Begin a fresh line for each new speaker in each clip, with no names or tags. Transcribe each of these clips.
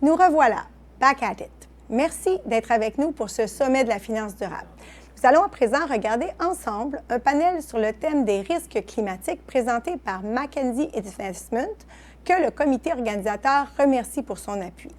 Nous revoilà, back at it. Merci d'être avec nous pour ce sommet de la finance durable. Nous allons à présent regarder ensemble un panel sur le thème des risques climatiques présenté par Mackenzie Investment, que le comité organisateur remercie pour son appui.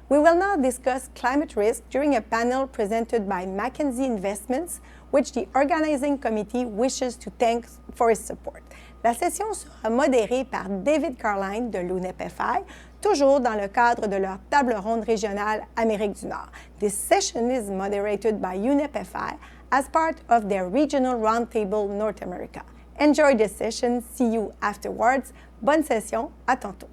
We will now discuss climate risk during a panel presented by Mackenzie Investments, which the organizing committee wishes to thank for its support. La session sera modérée par David Carline de l'UNEP-FI, toujours dans le cadre de leur table ronde régionale Amérique du Nord. This session is moderated by UNEP-FI as part of their regional roundtable North America. Enjoy the session. See you afterwards. Bonne session. À tantôt.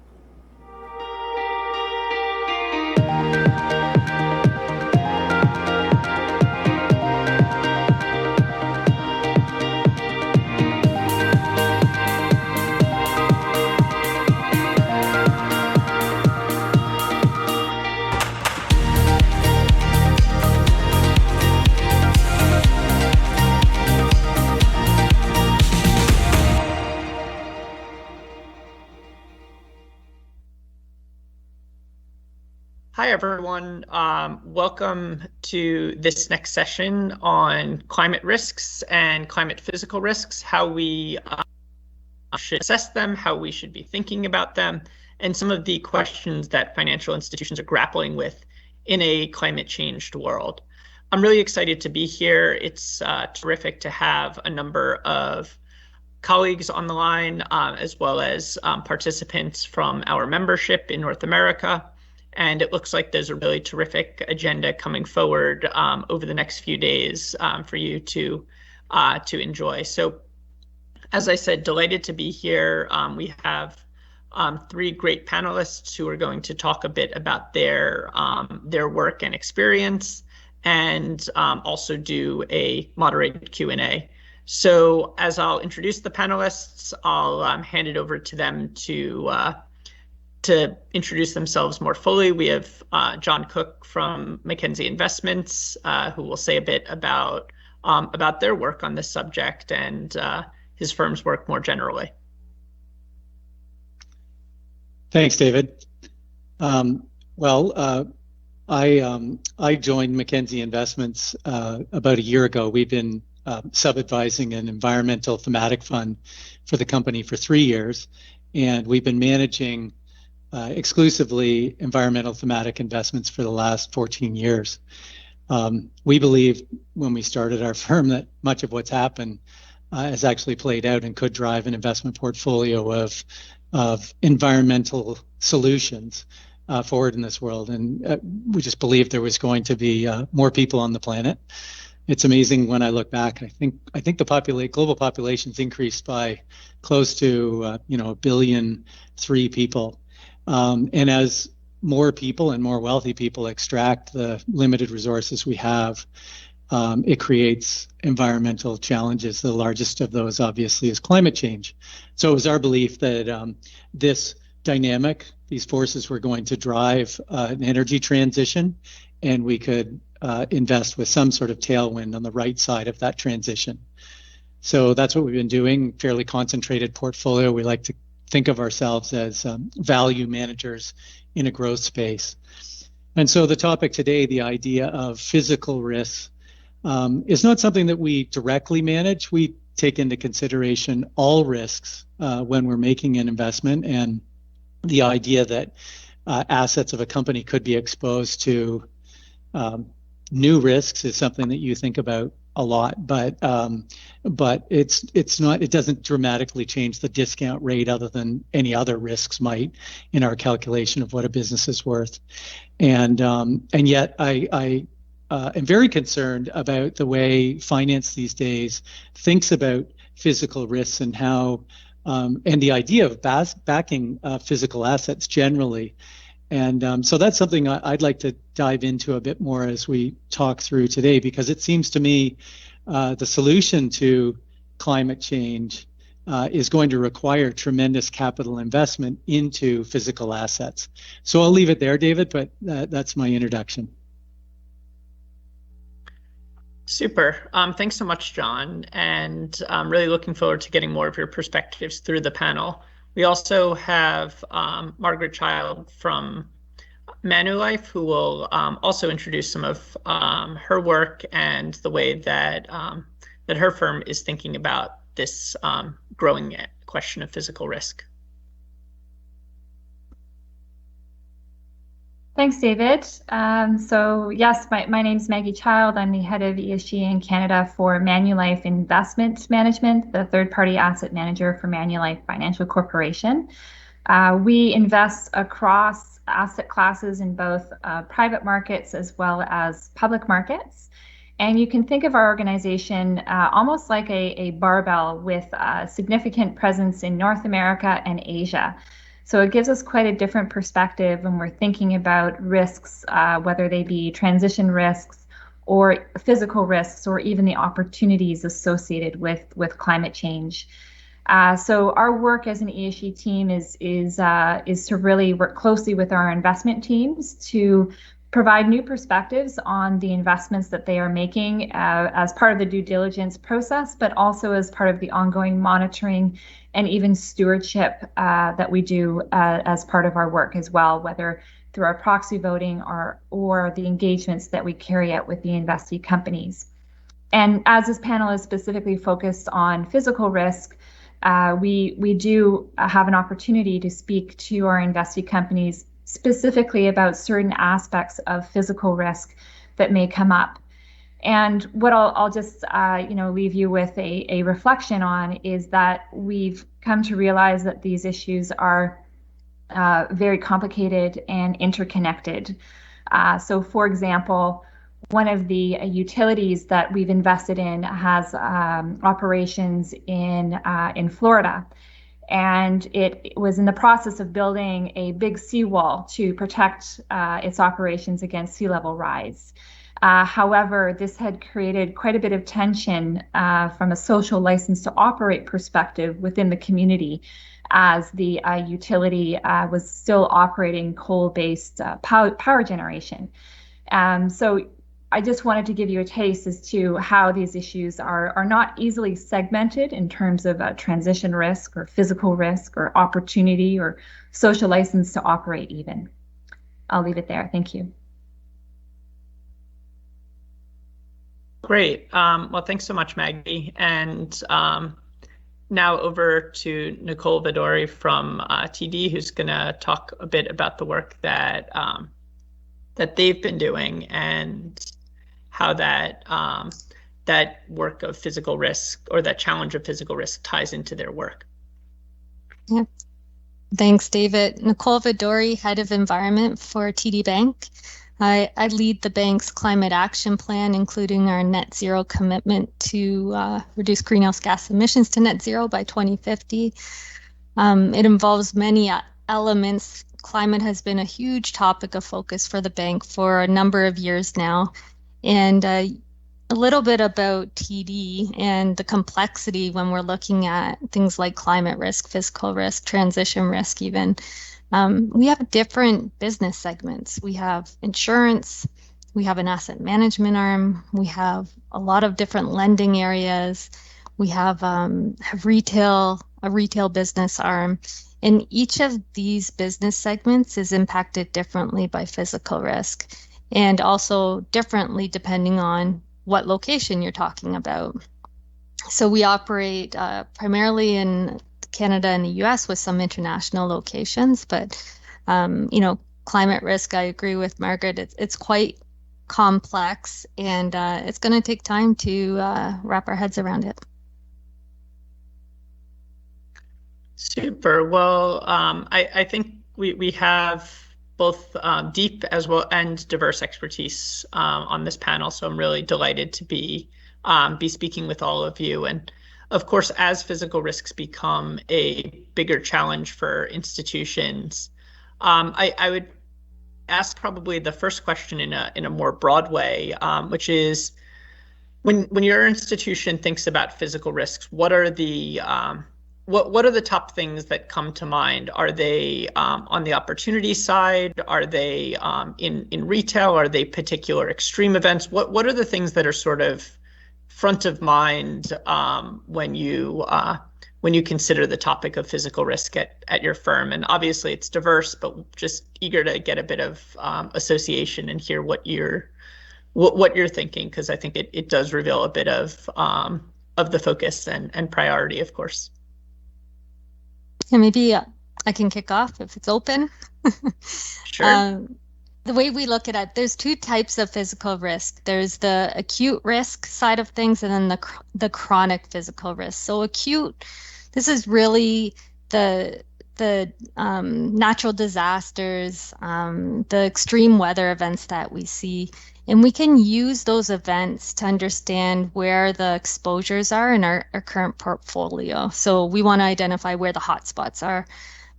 Hi, everyone. Welcome to this next session on climate risks and climate physical risks, how we should assess them, how we should be thinking about them, and some of the questions that financial institutions are grappling with in a climate changed world. I'm really excited to be here. It's terrific to have a number of colleagues on the line, as well as participants from our membership in North America. And it looks like there's a really terrific agenda coming forward over the next few days for you to enjoy. So, as I said, delighted to be here. We have three great panelists who are going to talk a bit about their work and experience, and also do a moderated Q&A. So, as I'll introduce the panelists, I'll hand it over to them to introduce themselves more fully. We have John Cook from Mackenzie Investments, who will say a bit about their work on this subject and his firm's work more generally.
Thanks, David. I joined Mackenzie Investments about a year ago. We've been sub-advising an environmental thematic fund for the company for 3 years, and we've been managing exclusively environmental thematic investments for the last 14 years. We believe when we started our firm that much of what's happened has actually played out and could drive an investment portfolio of environmental solutions forward in this world. And we just believed there was going to be more people on the planet. It's amazing when I look back. I think the global population's increased by close to 1.3 billion people. And as more people and more wealthy people extract the limited resources we have, it creates environmental challenges. The largest of those, obviously, is climate change. So it was our belief that this dynamic, these forces were going to drive an energy transition, and we could invest with some sort of tailwind on the right side of that transition. So that's what we've been doing, fairly concentrated portfolio. We like to think of ourselves as value managers in a growth space. And so the topic today, the idea of physical risks, is not something that we directly manage. We take into consideration all risks when we're making an investment, and the idea that assets of a company could be exposed to new risks is something that you think about a lot, but it's not. It doesn't dramatically change the discount rate, other than any other risks might in our calculation of what a business is worth. And yet I am very concerned about the way finance these days thinks about physical risks and how and the idea of backing physical assets generally. And so that's something I'd like to dive into a bit more as we talk through today, because it seems to me the solution to climate change is going to require tremendous capital investment into physical assets. So I'll leave it there, David, but that's my introduction.
Super. Thanks so much, John. And I'm really looking forward to getting more of your perspectives through the panel. We also have Margaret Child from Manulife, who will also introduce some of her work and the way that that her firm is thinking about this growing question of physical risk.
Thanks, David. So yes, my name's Maggie Child. I'm the head of ESG in Canada for Manulife Investment Management, the third-party asset manager for Manulife Financial Corporation. We invest across asset classes in both private markets as well as public markets. And you can think of our organization almost like a barbell with a significant presence in North America and Asia. So it gives us quite a different perspective when we're thinking about risks, whether they be transition risks or physical risks, or even the opportunities associated with climate change. So our work as an ESG team is to really work closely with our investment teams to provide new perspectives on the investments that they are making as part of the due diligence process, but also as part of the ongoing monitoring and even stewardship that we do as part of our work as well, whether through our proxy voting or the engagements that we carry out with the investee companies. And as this panel is specifically focused on physical risk, we do have an opportunity to speak to our investee companies specifically about certain aspects of physical risk that may come up. And what I'll just leave you with a reflection on is that we've come to realize that these issues are very complicated and interconnected. So, for example, one of the utilities that we've invested in has operations in Florida. And it was in the process of building a big seawall to protect its operations against sea level rise. However, this had created quite a bit of tension from a social license to operate perspective within the community, as the utility was still operating coal-based power generation. So I just wanted to give you a taste as to how these issues are not easily segmented in terms of transition risk or physical risk or opportunity or social license to operate even. I'll leave it there. Thank you.
Great. Well, thanks so much, Maggie. And now over to Nicole Vidori from TD, who's going to talk a bit about the work that that they've been doing and how that that work of physical risk, or that challenge of physical risk, ties into their work.
Yeah. Thanks, David. Nicole Vidori, Head of Environment for TD Bank. I lead the bank's climate action plan, including our net zero commitment to reduce greenhouse gas emissions to net zero by 2050. It involves many elements. Climate has been a huge topic of focus for the bank for a number of years now. And a little bit about TD and the complexity when we're looking at things like climate risk, physical risk, transition risk even. We have different business segments. We have insurance, we have an asset management arm, we have a lot of different lending areas, we have a retail business arm. And each of these business segments is impacted differently by physical risk, and also differently depending on what location you're talking about. So we operate primarily in Canada and the US with some international locations, but climate risk, I agree with Margaret, it's quite complex, and it's going to take time to wrap our heads around it.
Super. Well, I think we have both deep as well and diverse expertise on this panel, so I'm really delighted to be speaking with all of you. And of course, as physical risks become a bigger challenge for institutions, I would ask probably the first question in a more broad way, which is, when your institution thinks about physical risks, what are the top things that come to mind? Are they on the opportunity side? Are they in retail? Are they particular extreme events? What are the things that are sort of front of mind when you when you consider the topic of physical risk at your firm. And obviously it's diverse, but just eager to get a bit of association and hear what you're thinking, because I think it does reveal a bit of the focus and priority, of course.
Yeah, maybe I can kick off if it's open.
Sure.
The way we look at it, there's two types of physical risk. There's the acute risk side of things, and then the chronic physical risk. So acute, this is really the natural disasters, the extreme weather events that we see. And we can use those events to understand where the exposures are in our current portfolio. So we want to identify where the hotspots are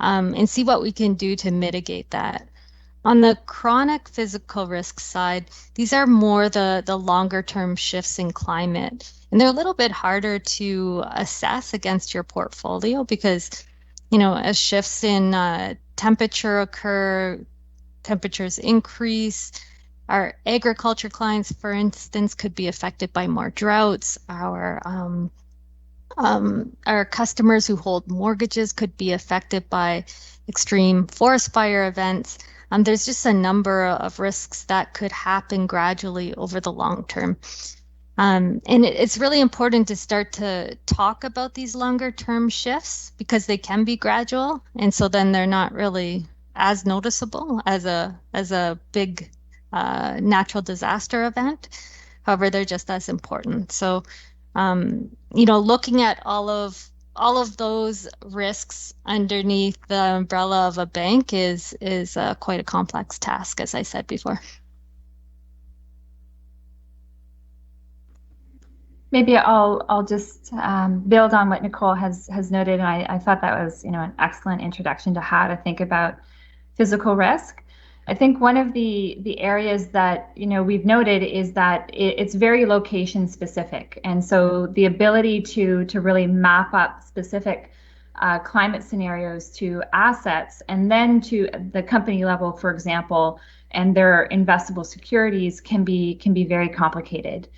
and see what we can do to mitigate that. On the chronic physical risk side, these are more the longer term shifts in climate. And they're a little bit harder to assess against your portfolio because, as shifts in temperature occur, temperatures increase. Our agriculture clients, for instance, could be affected by more droughts. Our customers who hold mortgages could be affected by extreme forest fire events. There's just a number of risks that could happen gradually over the long term. And it's really important to start to talk about these longer term shifts because they can be gradual. And so then they're not really as noticeable as a big natural disaster event. However, they're just as important. So, looking at all of those risks underneath the umbrella of a bank is quite a complex task, as I said before.
Maybe I'll just build on what Nicole has noted, and I thought that was an excellent introduction to how to think about physical risk. I think one of the areas that we've noted is that it's very location specific, and so the ability to really map up specific climate scenarios to assets, and then to the company level, for example, and their investable securities can be very complicated.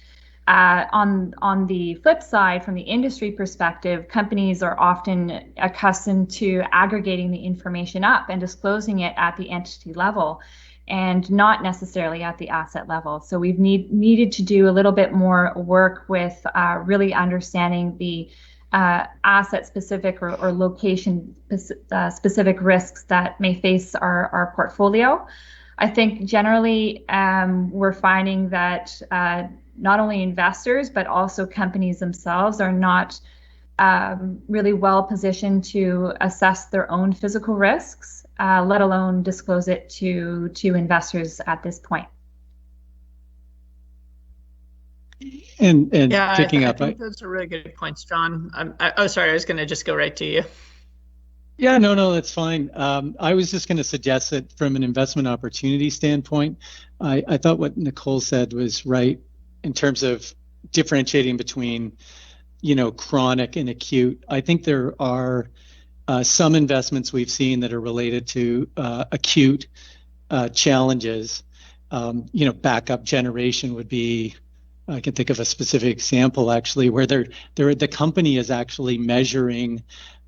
On the flip side, from the industry perspective, companies are often accustomed to aggregating the information up and disclosing it at the entity level and not necessarily at the asset level. So we've needed to do a little bit more work with really understanding the asset specific or location specific risks that may face our portfolio. I think generally we're finding that not only investors, but also companies themselves are not really well positioned to assess their own physical risks, let alone disclose it to investors at this point.
And
yeah,
picking
I
up,
think those are really good points, John. Sorry, I was going to just go right to you.
Yeah, no, that's fine. I was just going to suggest that from an investment opportunity standpoint, I thought what Nicole said was right in terms of differentiating between, chronic and acute. I think there are some investments we've seen that are related to acute challenges. Backup generation would be, I can think of a specific example actually, where the company is actually measuring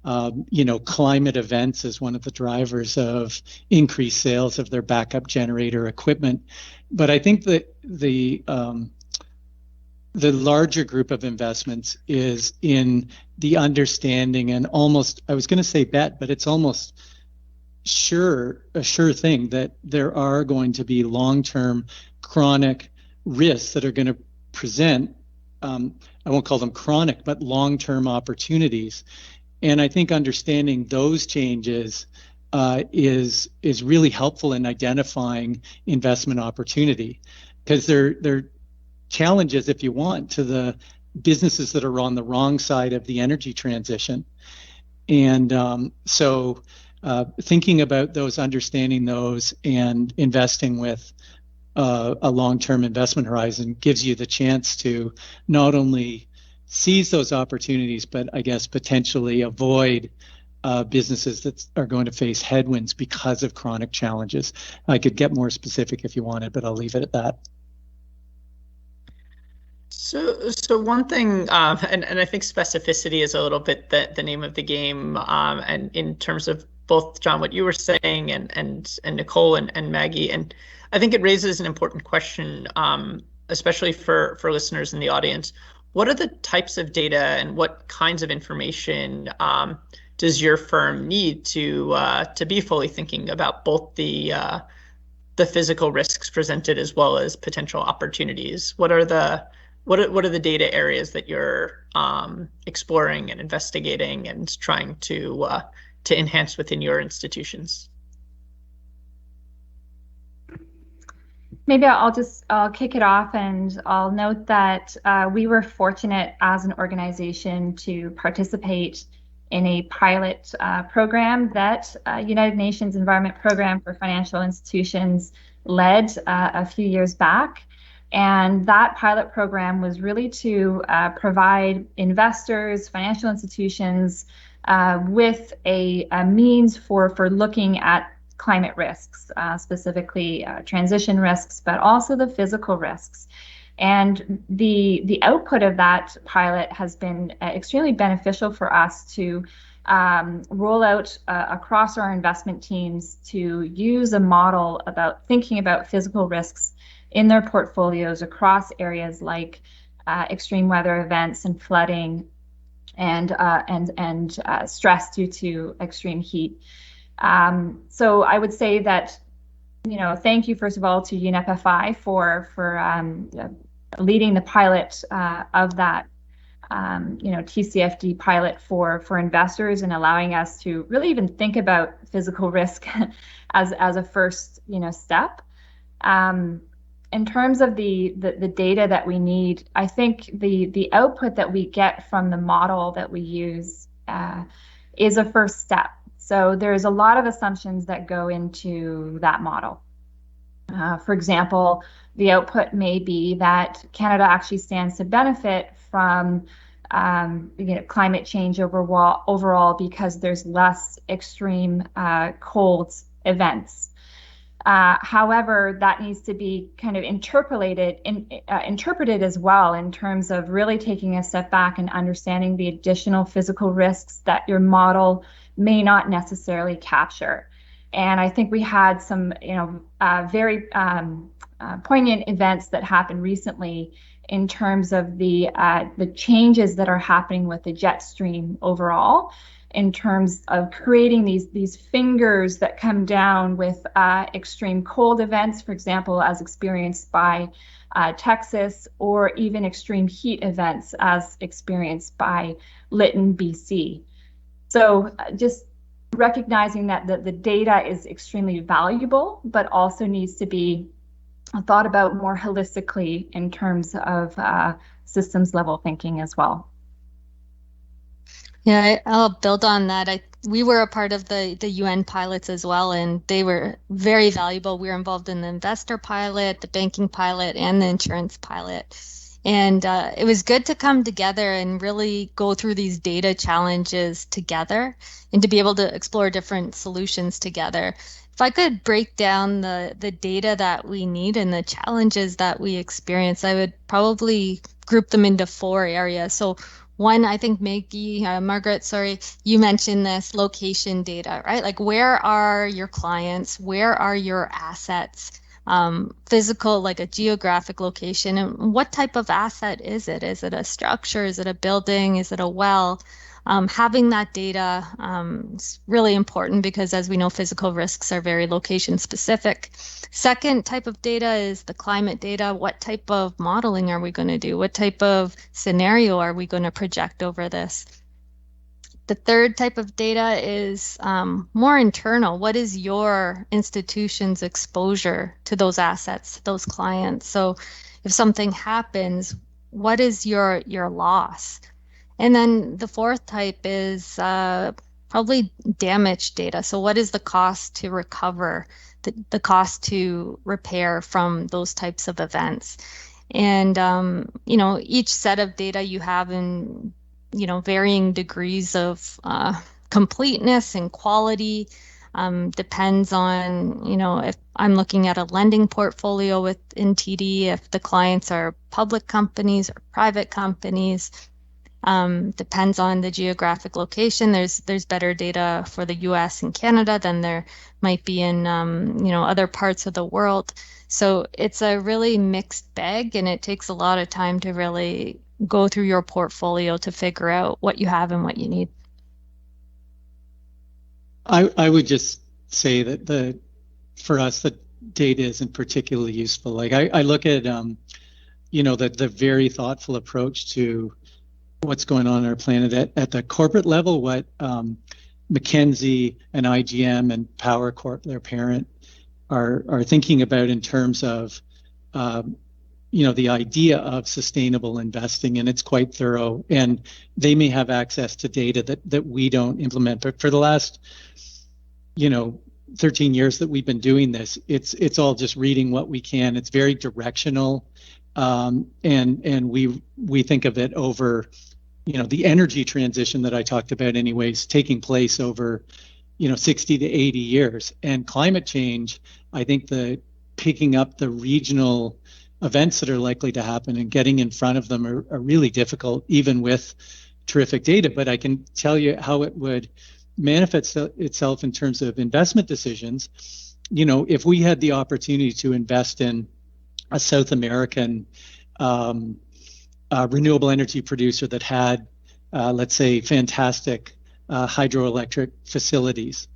climate events as one of the drivers of increased sales of their backup generator equipment. But I think that the larger group of investments is in the understanding and almost, I was going to say bet, but it's almost a sure thing that there are going to be long-term chronic risks that are going to present, I won't call them chronic, but long-term opportunities. And I think understanding those changes is really helpful in identifying investment opportunity, because they're challenges, if you want, to the businesses that are on the wrong side of the energy transition. And so thinking about those, understanding those, and investing with a long-term investment horizon gives you the chance to not only seize those opportunities, but I guess potentially avoid businesses that are going to face headwinds because of chronic challenges. I could get more specific if you wanted, but I'll leave it at that.
So one thing, and I think specificity is a little bit the name of the game, and in terms of both, John, what you were saying, and Nicole and Maggie, and I think it raises an important question, especially for listeners in the audience. What are the types of data and what kinds of information does your firm need to be fully thinking about both the physical risks presented as well as potential opportunities? What are the data areas that you're exploring and investigating and trying to enhance within your institutions?
Maybe I'll kick it off, and I'll note that we were fortunate as an organization to participate in a pilot program that United Nations Environment Program for Financial Institutions led a few years back. And that pilot program was really to provide investors, financial institutions with a means for looking at climate risks, specifically transition risks, but also the physical risks. And the output of that pilot has been extremely beneficial for us to roll out across our investment teams to use a model about thinking about physical risks in their portfolios across areas like extreme weather events and flooding and stress due to extreme heat. So I would say that, thank you first of all to UNEP-FI for leading the pilot of that TCFD pilot for investors, and allowing us to really even think about physical risk as a first step. In terms of the data that we need, I think the output that we get from the model that we use is a first step. So there's a lot of assumptions that go into that model. For example, the output may be that Canada actually stands to benefit from climate change overall because there's less extreme cold events. However, that needs to be kind of interpreted as well in terms of really taking a step back and understanding the additional physical risks that your model may not necessarily capture. And I think we had some, very poignant events that happened recently in terms of the changes that are happening with the jet stream overall, in terms of creating these fingers that come down with extreme cold events, for example, as experienced by Texas, or even extreme heat events as experienced by Lytton, BC. So just recognizing that the data is extremely valuable, but also needs to be thought about more holistically in terms of systems level thinking as well.
Yeah, I'll build on that. We were a part of the UN pilots as well, and they were very valuable. We were involved in the investor pilot, the banking pilot, and the insurance pilot. And it was good to come together and really go through these data challenges together and to be able to explore different solutions together. If I could break down the data that we need and the challenges that we experience, I would probably group them into 4 areas. So one, I think Margaret, you mentioned this location data, right? Like, where are your clients? Where are your assets? Physical, like a geographic location, and what type of asset is it? Is it a structure? Is it a building? Is it a well? Having that data is really important because, as we know, physical risks are very location specific. Second type of data is the climate data. What type of modeling are we going to do? What type of scenario are we going to project over this? The third type of data is more internal. What is your institution's exposure to those assets, to those clients? So if something happens, what is your loss? And then the fourth type is probably damage data. So what is the cost to recover, the cost to repair from those types of events? And, each set of data you have in varying degrees of completeness and quality. Depends on, if I'm looking at a lending portfolio within TD, if the clients are public companies or private companies. Depends on the geographic location. There's better data for the US and Canada than there might be in, other parts of the world. So it's a really mixed bag, and it takes a lot of time to really go through your portfolio to figure out what you have and what you need.
I would just say that for us, the data isn't particularly useful. Like I look at, the very thoughtful approach to what's going on our planet at the corporate level, what McKinsey and IGM and Power Corp, their parent, are thinking about in terms of, the idea of sustainable investing, and it's quite thorough. And they may have access to data that we don't implement. But for the last, 13 years that we've been doing this, it's all just reading what we can. It's very directional, and we think of it over, the energy transition that I talked about, anyways, taking place over, 60 to 80 years. And climate change, I think picking up the regional events that are likely to happen and getting in front of them are really difficult, even with terrific data. But I can tell you how it would manifest itself in terms of investment decisions. If we had the opportunity to invest in a South American renewable energy producer that had, let's say, fantastic hydroelectric facilities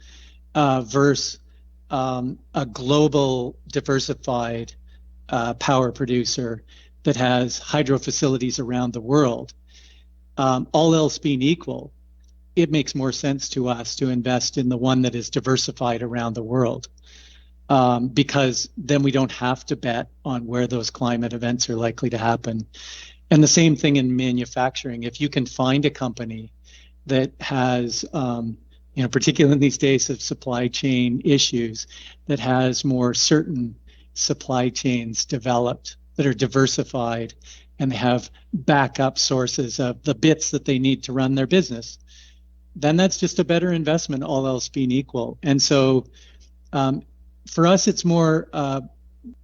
versus a global diversified power producer that has hydro facilities around the world, all else being equal, it makes more sense to us to invest in the one that is diversified around the world, because then we don't have to bet on where those climate events are likely to happen. And the same thing in manufacturing. If you can find a company that has, particularly in these days of supply chain issues, that has more certain supply chains developed that are diversified and they have backup sources of the bits that they need to run their business, then that's just a better investment, all else being equal. And so for us, it's more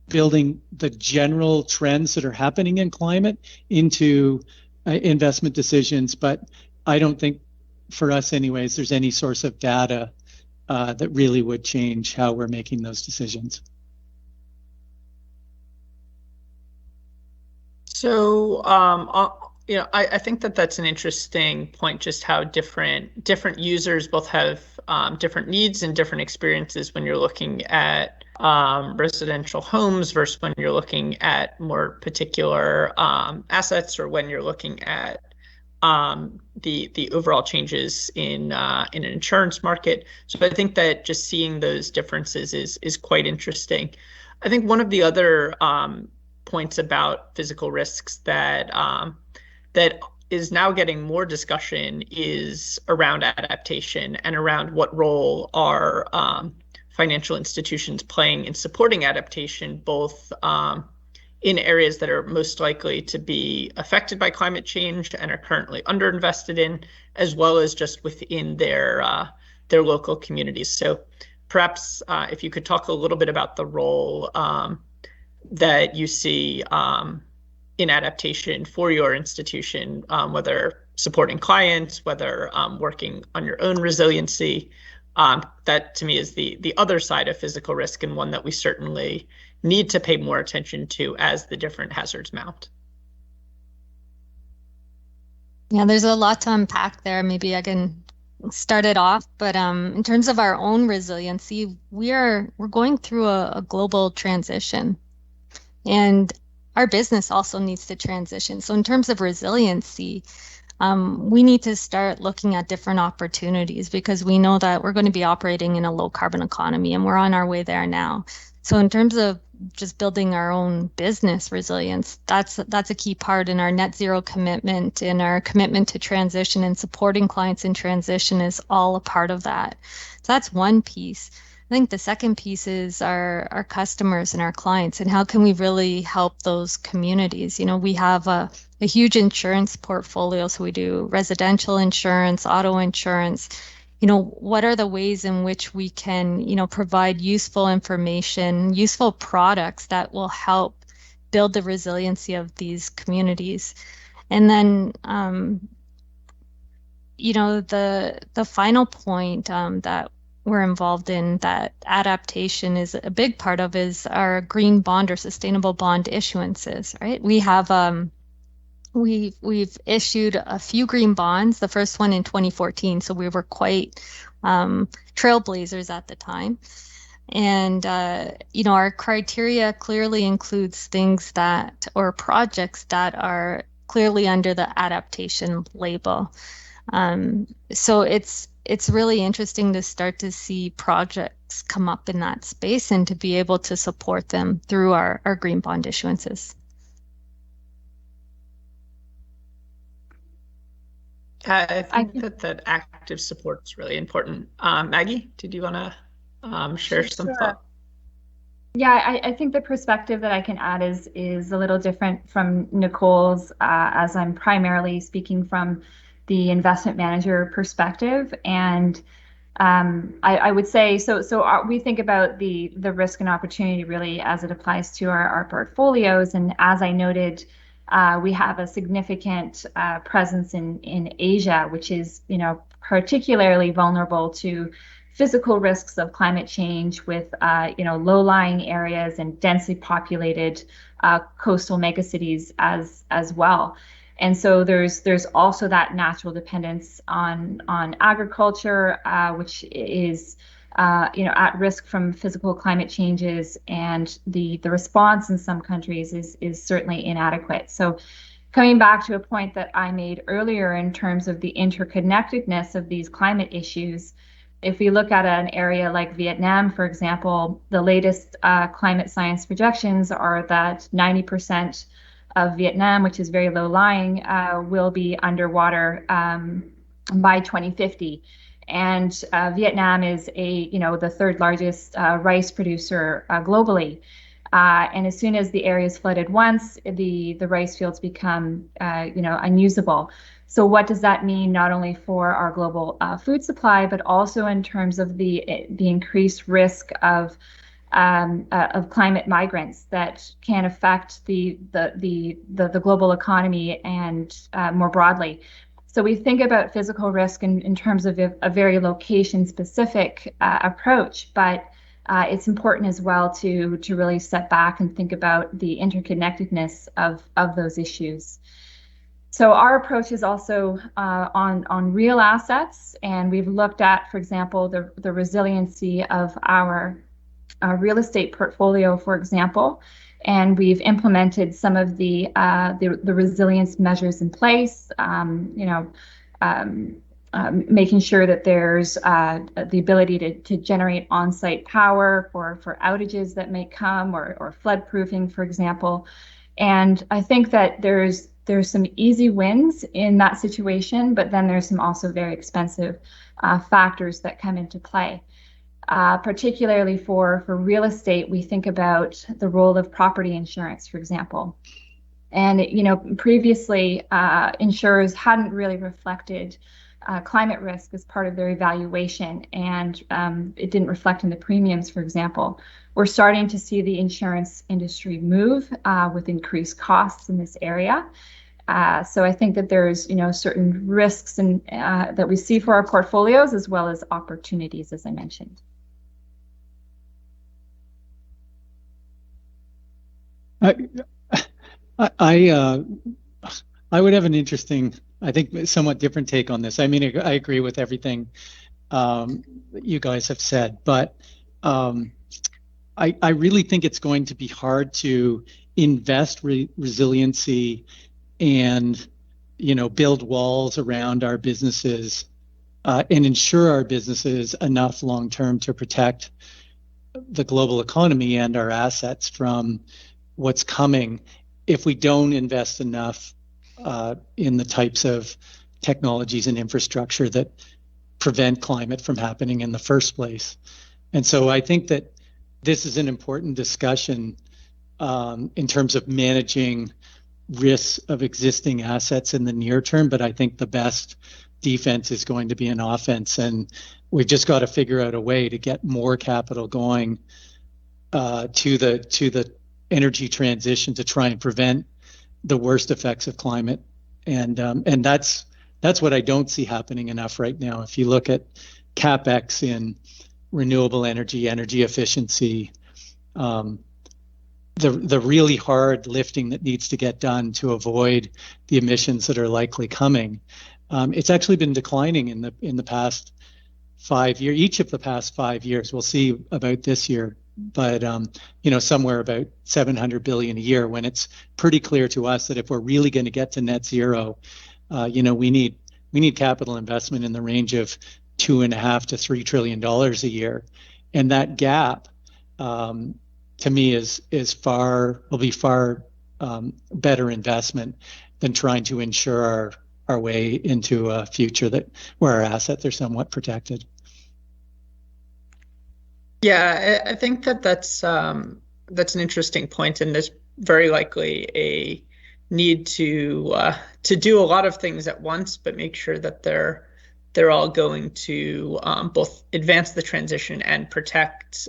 building the general trends that are happening in climate into investment decisions. But I don't think, for us anyways, there's any source of data that really would change how we're making those decisions.
So, I think that's an interesting point, just how different users both have different needs and different experiences when you're looking at residential homes versus when you're looking at more particular assets, or when you're looking at the overall changes in an insurance market. So I think that just seeing those differences is quite interesting. I think one of the other points about physical risks that is now getting more discussion is around adaptation and around what role are financial institutions playing in supporting adaptation, both in areas that are most likely to be affected by climate change and are currently underinvested in, as well as just within their local communities. So perhaps if you could talk a little bit about the role that you see in adaptation for your institution, whether supporting clients, whether working on your own resiliency. That to me is the other side of physical risk, and one that we certainly need to pay more attention to as the different hazards mount.
Yeah, there's a lot to unpack there. Maybe I can start it off, but in terms of our own resiliency, we're going through a global transition, and our business also needs to transition. So in terms of resiliency, we need to start looking at different opportunities, because we know that we're going to be operating in a low carbon economy, and we're on our way there now. So in terms of just building our own business resilience, that's a key part in our net zero commitment, in our commitment to transition, and supporting clients in transition is all a part of that. So that's one piece. I think the second piece is our customers and our clients, and how can we really help those communities? We have a huge insurance portfolio, so we do residential insurance, auto insurance, what are the ways in which we can, provide useful information, useful products that will help build the resiliency of these communities. And then, the final point that we're involved in that adaptation is a big part of is our green bond or sustainable bond issuances, right? We have we've issued a few green bonds, the first one in 2014, so we were quite trailblazers at the time. And our criteria clearly includes things that, or projects that are clearly under the adaptation label. So it's really interesting to start to see projects come up in that space and to be able to support them through our green bond issuances.
I think that active support is really important. Maggie, did you want to share some thoughts?
Yeah, I think the perspective that I can add is a little different from Nicole's, as I'm primarily speaking from the investment manager perspective. And I would say, we think about the risk and opportunity really as it applies to our portfolios. And as I noted, we have a significant presence in Asia, which is, particularly vulnerable to physical risks of climate change with, low-lying areas and densely populated coastal megacities as well. And so there's also that natural dependence on agriculture, which is at risk from physical climate changes, and the response in some countries is certainly inadequate. So coming back to a point that I made earlier in terms of the interconnectedness of these climate issues, if we look at an area like Vietnam, for example, the latest climate science projections are that 90% of Vietnam, which is very low-lying, will be underwater by 2050. And Vietnam is the third largest rice producer globally. And as soon as the area is flooded once, the rice fields become unusable. So what does that mean not only for our global food supply, but also in terms of the increased risk of climate migrants that can affect the global economy and more broadly. So we think about physical risk in terms of a very location-specific approach, but it's important as well to really step back and think about the interconnectedness of those issues. So our approach is also on real assets, and we've looked at, for example, the resiliency of our real estate portfolio, for example, and we've implemented some of the resilience measures in place. Making sure that there's the ability to generate on-site power for outages that may come, or flood proofing, for example. And I think that there's some easy wins in that situation, but then there's some also very expensive factors that come into play. Particularly for real estate, we think about the role of property insurance, for example. And previously insurers hadn't really reflected climate risk as part of their evaluation, and it didn't reflect in the premiums, for example. We're starting to see the insurance industry move with increased costs in this area. So I think that there's certain risks that we see for our portfolios, as well as opportunities, as I mentioned.
I would have an interesting, I think, somewhat different take on this. I mean, I agree with everything you guys have said, but I really think it's going to be hard to invest resiliency and build walls around our businesses and ensure our businesses enough long term to protect the global economy and our assets from what's coming if we don't invest enough in the types of technologies and infrastructure that prevent climate from happening in the first place. And so I think that this is an important discussion in terms of managing risks of existing assets in the near term, but I think the best defense is going to be an offense, and we've just got to figure out a way to get more capital going to the energy transition to try and prevent the worst effects of climate. And that's what I don't see happening enough right now. If you look at CapEx in renewable energy efficiency, the really hard lifting that needs to get done to avoid the emissions that are likely coming, it's actually been declining in the past 5 years. Each of the past 5 years, we'll see about this year, but somewhere about 700 billion a year. When it's pretty clear to us that if we're really going to get to net zero, we need capital investment in the range of $2.5 to $3 trillion a year, and that gap, to me, will be far better investment than trying to ensure our way into a future where our assets are somewhat protected.
Yeah, I think that's an interesting point, and there's very likely a need to do a lot of things at once, but make sure that they're all going to both advance the transition and protect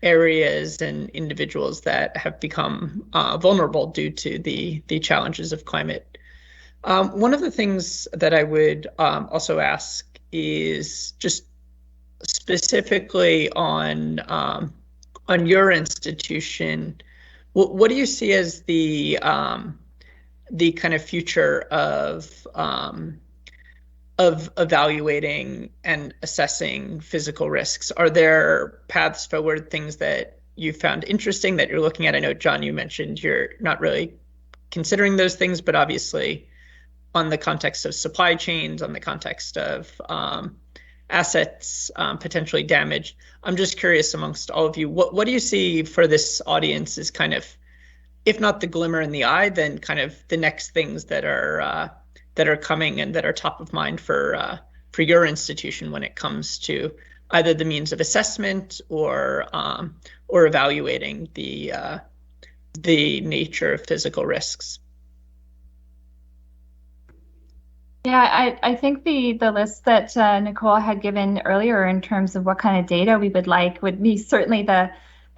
areas and individuals that have become vulnerable due to the challenges of climate. One of the things that I would also ask is just specifically on your institution, what do you see as the kind of future of evaluating and assessing physical risks? Are there paths forward, things that you found interesting that you're looking at? I know, John, you mentioned you're not really considering those things, but obviously on the context of supply chains, on the context of assets potentially damaged. I'm just curious, amongst all of you, what do you see for this audience is kind of, if not the glimmer in the eye, then kind of the next things that are coming and that are top of mind for your institution when it comes to either the means of assessment or evaluating the nature of physical risks?
Yeah, I think the list that Nicole had given earlier in terms of what kind of data we would like would be certainly the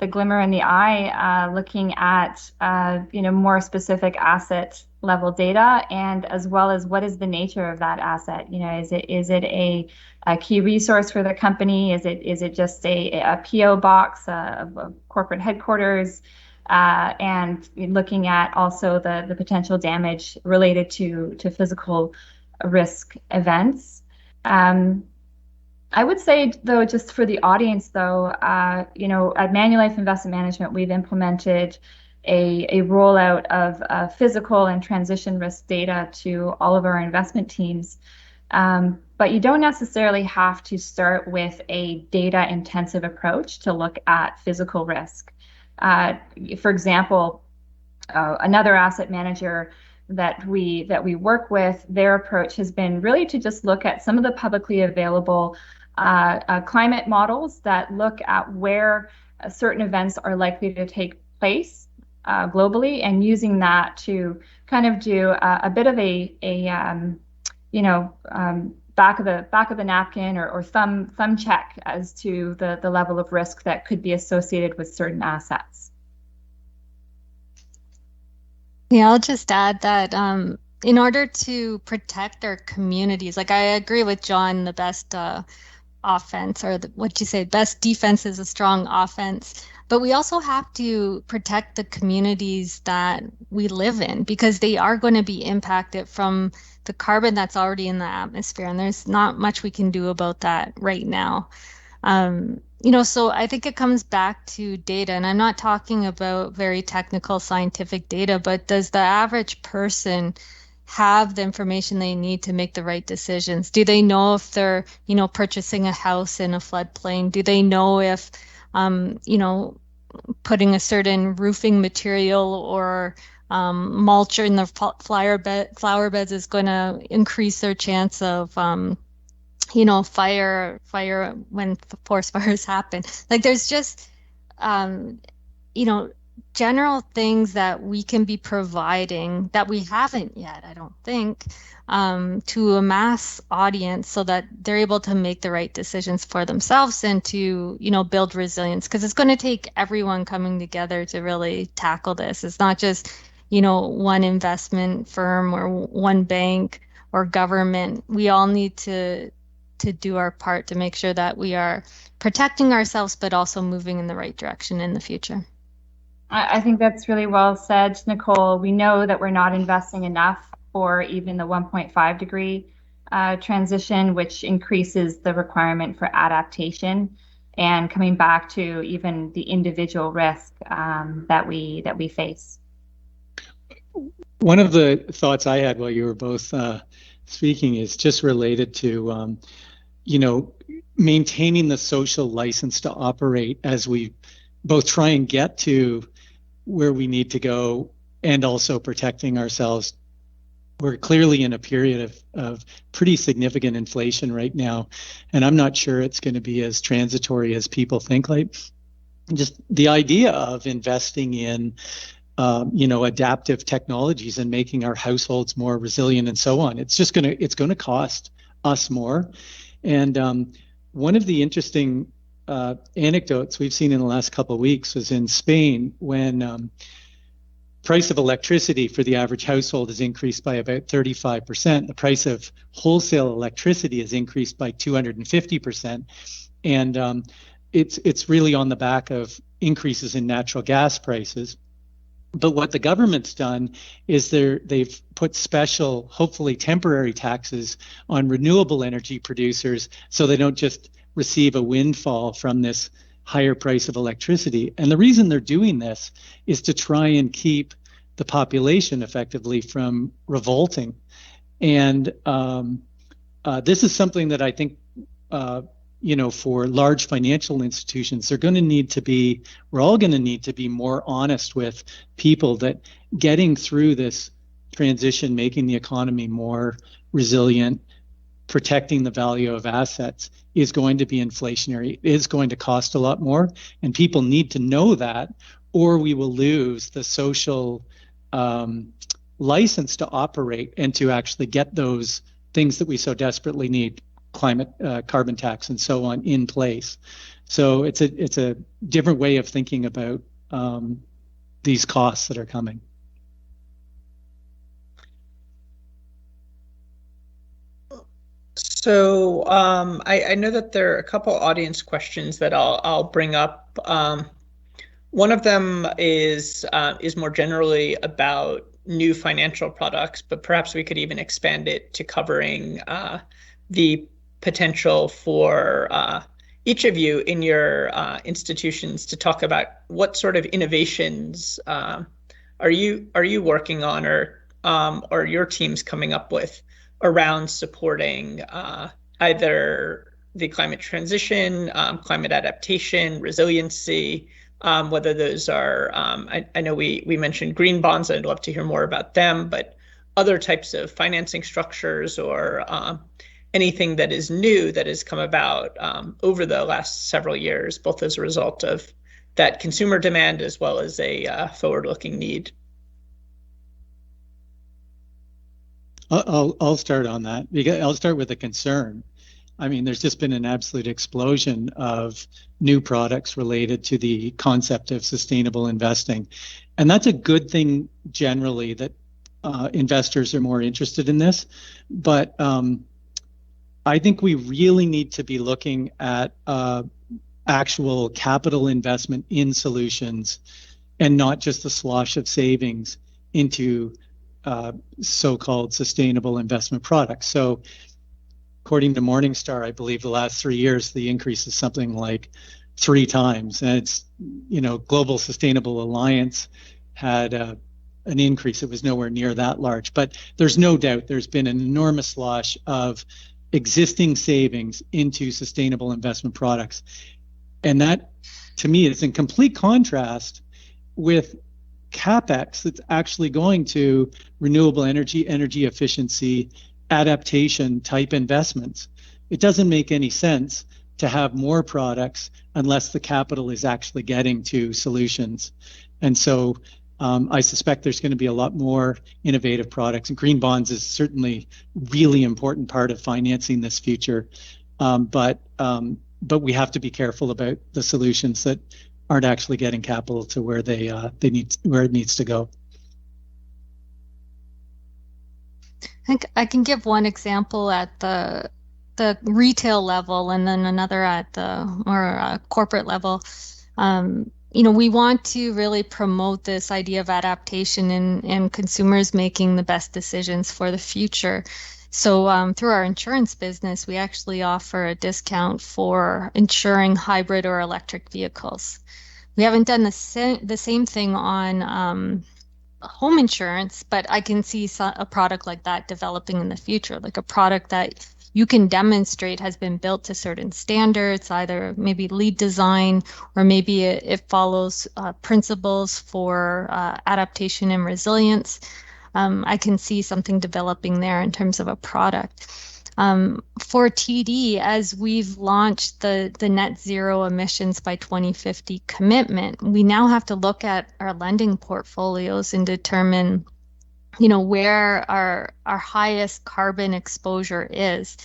glimmer in the eye, looking at more specific asset level data, and as well as what is the nature of that asset. Is it a key resource for the company? Is it just a PO box of corporate headquarters? And looking at also the potential damage related to physical risk events. I would say, though, just for the audience, though, at Manulife Investment Management, we've implemented a rollout of physical and transition risk data to all of our investment teams. But you don't necessarily have to start with a data-intensive approach to look at physical risk. For example, another asset manager that we work with, their approach has been really to just look at some of the publicly available climate models that look at where certain events are likely to take place globally, and using that to kind of do a bit of a back of the napkin or thumb check as to the level of risk that could be associated with certain assets.
Yeah, I'll just add that in order to protect our communities, like I agree with John, the best offense, or what you say, best defense is a strong offense. But we also have to protect the communities that we live in, because they are going to be impacted from the carbon that's already in the atmosphere. And there's not much we can do about that right now. So I think it comes back to data, and I'm not talking about very technical scientific data, but does the average person have the information they need to make the right decisions? Do they know if they're, purchasing a house in a floodplain? Do they know if, putting a certain roofing material or mulch in the flower beds is going to increase their chance of fire when forest fires happen? Like, there's just, general things that we can be providing that we haven't yet, I don't think, to a mass audience so that they're able to make the right decisions for themselves and to, build resilience. Because it's going to take everyone coming together to really tackle this. It's not just, one investment firm or one bank or government. We all need to do our part to make sure that we are protecting ourselves, but also moving in the right direction in the future.
I think that's really well said, Nicole. We know that we're not investing enough for even the 1.5 degree transition, which increases the requirement for adaptation, and coming back to even the individual risk that we face.
One of the thoughts I had while you were both speaking is just related to, maintaining the social license to operate as we both try and get to where we need to go and also protecting ourselves. We're clearly in a period of pretty significant inflation right now, and I'm not sure it's going to be as transitory as people think. Like, just the idea of investing in adaptive technologies and making our households more resilient and so on, it's going to cost us more. And one of the interesting anecdotes we've seen in the last couple of weeks was in Spain, when price of electricity for the average household has increased by about 35%. The price of wholesale electricity has increased by 250%. And it's really on the back of increases in natural gas prices. But what the government's done is they've put special, hopefully temporary taxes on renewable energy producers so they don't just receive a windfall from this higher price of electricity. And the reason they're doing this is to try and keep the population effectively from revolting. And this is something that I think, for large financial institutions, we're all going to need to be more honest with people that getting through this transition, making the economy more resilient, protecting the value of assets is going to be inflationary. It is going to cost a lot more, and people need to know that, or we will lose the social license to operate and to actually get those things that we so desperately need, climate, carbon tax, and so on, in place. So it's a different way of thinking about these costs that are coming.
So I know that there are a couple audience questions that I'll bring up. One of them is more generally about new financial products, but perhaps we could even expand it to covering the potential for each of you in your institutions to talk about what sort of innovations are you working on, or your teams coming up with around supporting either the climate transition, climate adaptation, resiliency, whether those are, I know we mentioned green bonds. I'd love to hear more about them, but other types of financing structures, or anything that is new that has come about over the last several years, both as a result of that consumer demand as well as a forward-looking need.
I'll start on that. I'll start with a concern. I mean, there's just been an absolute explosion of new products related to the concept of sustainable investing. And that's a good thing generally, that investors are more interested in this. But I think we really need to be looking at actual capital investment in solutions, and not just the slosh of savings into so-called sustainable investment products. So according to Morningstar, I believe the last 3 years, the increase is something like 3 times. And it's, Global Sustainable Alliance had an increase. It was nowhere near that large. But there's no doubt there's been an enormous slosh of existing savings into sustainable investment products. And that, to me, is in complete contrast with CapEx that's actually going to renewable energy, energy efficiency, adaptation type investments. It doesn't make any sense to have more products unless the capital is actually getting to solutions. And so I suspect there's going to be a lot more innovative products, and green bonds is certainly really important part of financing this future. But we have to be careful about the solutions that aren't actually getting capital to where where it needs to go.
I think I can give one example at the retail level, and then another at the more corporate level. We want to really promote this idea of adaptation and consumers making the best decisions for the future. So through our insurance business, we actually offer a discount for insuring hybrid or electric vehicles. We haven't done the same thing on home insurance, but I can see a product like that developing in the future, like a product that you can demonstrate has been built to certain standards, either maybe lead design, or maybe it follows principles for adaptation and resilience. I can see something developing there in terms of a product. For TD, as we've launched the net zero emissions by 2050 commitment, we now have to look at our lending portfolios and determine where our highest carbon exposure is.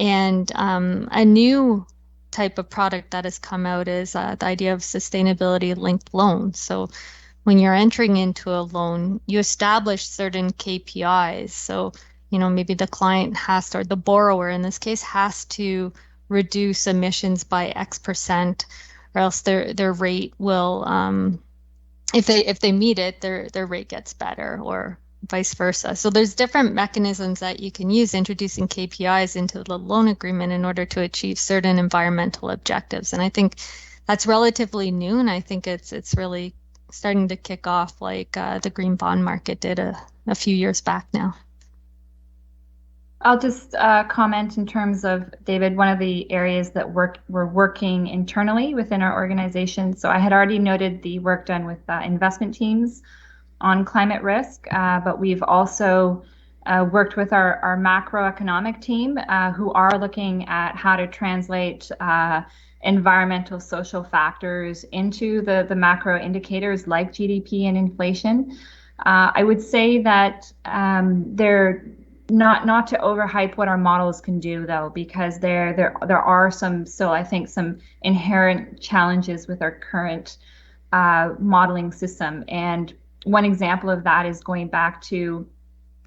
And a new type of product that has come out is the idea of sustainability linked loans. So when you're entering into a loan, you establish certain KPIs. So, maybe the client has to, or the borrower in this case, has to reduce emissions by X%, or else their rate will, if they meet it, their rate gets better, or vice versa. So there's different mechanisms that you can use, introducing KPIs into the loan agreement in order to achieve certain environmental objectives. And I think that's relatively new, and I think it's really starting to kick off like the green bond market did a few years back now.
I'll just comment in terms of, David, one of the areas that we're working internally within our organization. So I had already noted the work done with investment teams on climate risk, but we've also worked with our macroeconomic team who are looking at how to translate environmental social factors into the macro indicators like GDP and inflation. I would say that they're not to overhype what our models can do, though, because there are some inherent challenges with our current modeling system. And one example of that is going back to,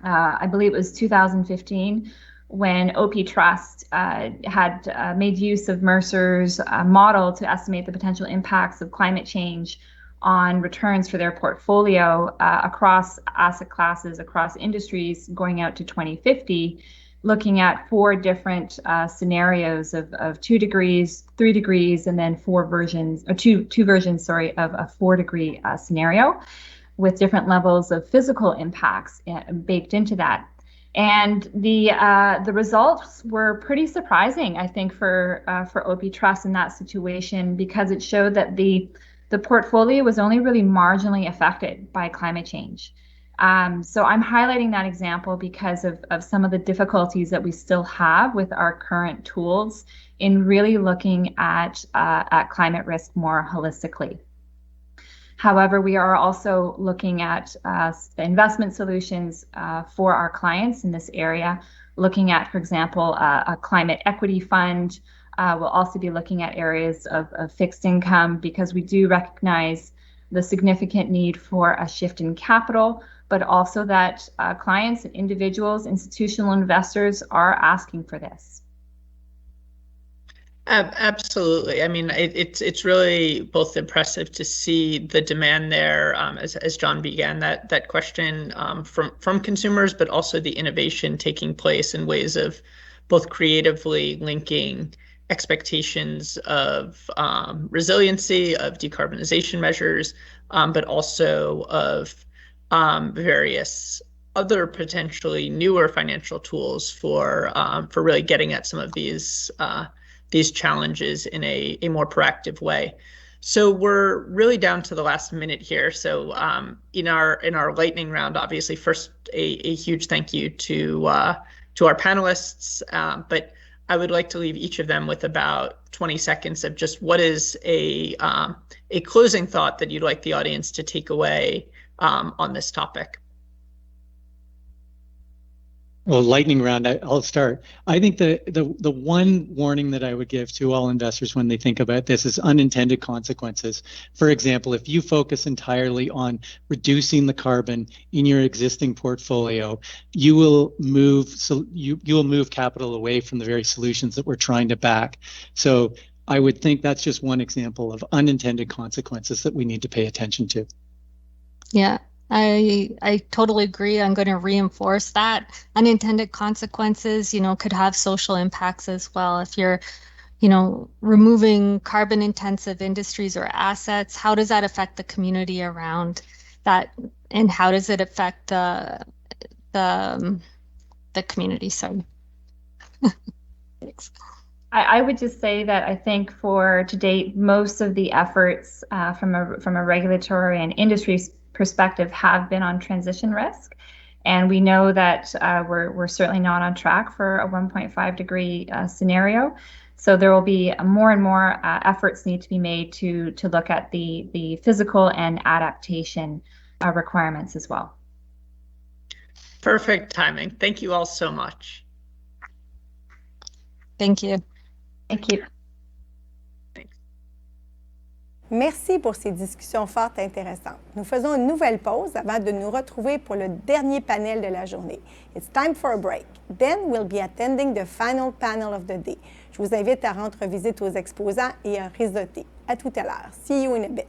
I believe it was 2015, when OP Trust had made use of Mercer's model to estimate the potential impacts of climate change on returns for their portfolio across asset classes, across industries, going out to 2050, looking at 4 different scenarios of 2 degrees, 3 degrees, and then 4 versions, or two versions, sorry, of a 4-degree scenario, with different levels of physical impacts baked into that. And the results were pretty surprising, I think, for OP Trust in that situation, because it showed that the portfolio was only really marginally affected by climate change. So I'm highlighting that example because of some of the difficulties that we still have with our current tools in really looking at climate risk more holistically. However, we are also looking at investment solutions for our clients in this area, looking at, for example, a climate equity fund. We'll also be looking at areas of fixed income, because we do recognize the significant need for a shift in capital, but also that clients and individuals, institutional investors are asking for this.
Absolutely. I mean, it's really both impressive to see the demand there, as John began that question, from consumers, but also the innovation taking place in ways of both creatively linking expectations of resiliency, of decarbonization measures, but also of various other potentially newer financial tools for really getting at some of these challenges in a more proactive way. So we're really down to the last minute here. So in our lightning round, obviously, first a huge thank you to our panelists, but I would like to leave each of them with about 20 seconds of just what is a closing thought that you'd like the audience to take away on this topic.
Well, lightning round, I'll start. I think the one warning that I would give to all investors when they think about this is unintended consequences. For example, if you focus entirely on reducing the carbon in your existing portfolio, you will move capital away from the very solutions that we're trying to back. So I would think that's just one example of unintended consequences that we need to pay attention to.
Yeah. I totally agree. I'm going to reinforce that. Unintended consequences, could have social impacts as well. If you're, removing carbon intensive industries or assets, how does that affect the community around that? And how does it affect the community? Sorry. Thanks.
I would just say that I think to date, most of the efforts from a regulatory and industry perspective have been on transition risk, and we know that we're certainly not on track for a 1.5 degree scenario. So there will be more and more efforts need to be made to look at the physical and adaptation requirements as well.
Perfect timing. Thank you all so much.
Thank you.
Thank you.
Merci pour ces discussions fortes et intéressantes. Nous faisons une nouvelle pause avant de nous retrouver pour le dernier panel de la journée. It's time for a break. Then we'll be attending the final panel of the day. Je vous invite à rendre visite aux exposants et à réseauter. À tout à l'heure. See you in a bit.